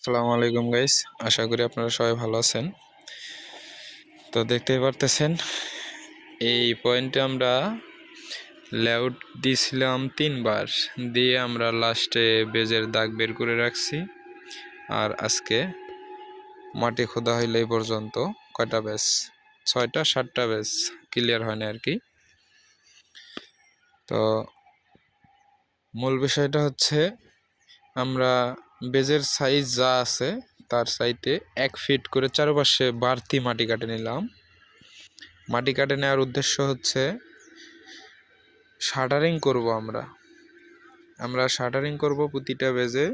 আসসালামু আলাইকুম গাইস, আশা করি আপনারা সবাই ভালো আছেন। তো দেখতেই পারতেছেন এই পয়েন্টে আমরা লেআউট দিয়েছিলাম 3 বার, দিয়ে আমরা লাস্টে বেজের দাগ বের করে রাখছি। আর আজকে মাটি খোদা হইলে এই পর্যন্ত কয়টা বেজ, 6টা 7টা বেজ ক্লিয়ার হয় না আর কি। তো মূল বিষয়টা হচ্ছে আমরা বেজের সাইজ যা আছে তার সাইডে 1 ফিট করে চারপাশে বাড়তি মাটি কাটে নিলাম। মাটি কাটে নেওয়ার উদ্দেশ্য হচ্ছে শাটারিং করব। আমরা শাটারিং করব প্রতিটা বেজে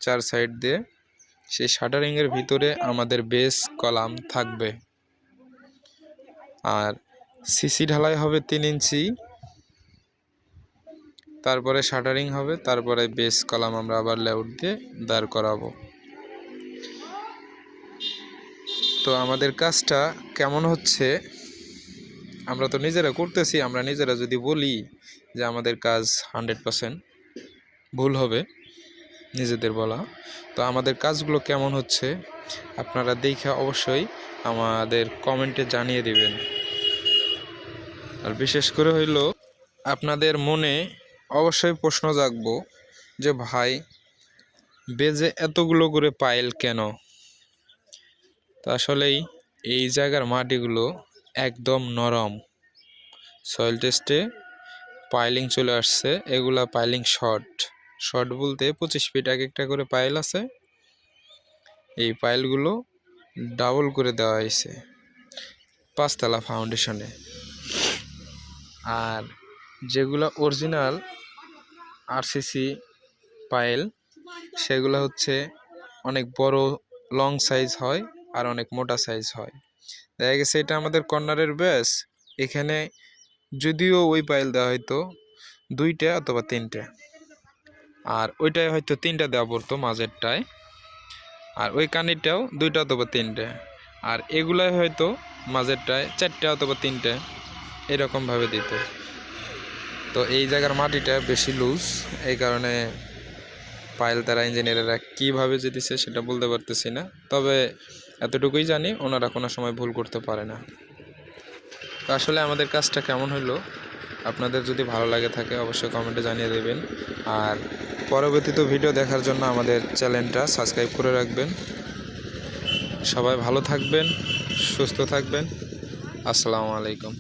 4 সাইড দিয়ে। সেই শাটারিংয়ের ভিতরে আমাদের বেস কলাম থাকবে। আর সিসি ঢালাই হবে 3 ইঞ্চি, তারপরে শাটারিং হবে, তারপরে বেস কলাম আমরা আবার লেআউট দিয়ে দাঁড় করাবো। তো আমাদের কাজটা কেমন হচ্ছে আমরা তো নিজেরা করতেছি। আমরা নিজেরা যদি বলি যে আমাদের কাজ 100% ভুল হবে নিজেদের বলা। তো আমাদের কাজগুলো কেমন হচ্ছে আপনারা দেখে অবশ্যই আমাদের কমেন্টে জানিয়ে দিবেন। আর বিশেষ করে হইল আপনাদের মনে অবশ্যই প্রশ্ন জাগবো যে ভাই বেজে এতগুলো করে পাইল কেন। তো আসলেই এই জায়গার মাটিগুলো একদম নরম। সয়েল টেস্টে পাইলিং চলে আসছে, এগুলা পাইলিং শর্ট বলতে 25 ফিট এক একটা করে পাইল আছে। এই পাইলগুলো ডাবল করে দেওয়া হয়েছে 5তলা ফাউন্ডেশনে। আর যেগুলো অরিজিনাল আরসিসি পাইল সেগুলো হচ্ছে অনেক বড় লং সাইজ হয় আর অনেক মোটা সাইজ হয়। দেখা গেছে এটা আমাদের কর্নারের বেস, এখানে যদিও ওই পাইল দেওয়া হয়তো 2টা অথবা 3টে, আর ওইটাই হয়তো 3টা দেওয়া পড়তো মাঝেরটায়, আর ওই কানিটাও 2টা অথবা 3টে, আর এগুলাই হয়তো মাঝেরটায় 4টা অথবা 3টে, এরকমভাবে দিত। তো এই জায়গার মাটিটা বেশি লুজ, এই কারণে পাইল তারা ইঞ্জিনিয়াররা কীভাবে যে দিছে সেটা বলতে পারতেছি না। তবে এতটুকুই জানি ওনারা কোনো সময় ভুল করতে পারে না। তো আসলে আমাদের কাজটা কেমন হলো আপনাদের যদি ভালো লাগে থাকে অবশ্যই কমেন্টে জানিয়ে দেবেন। আর পরবর্তীতে ভিডিও দেখার জন্য আমাদের চ্যানেলটা সাবস্ক্রাইব করে রাখবেন। সবাই ভালো থাকবেন, সুস্থ থাকবেন। আসসালামু আলাইকুম।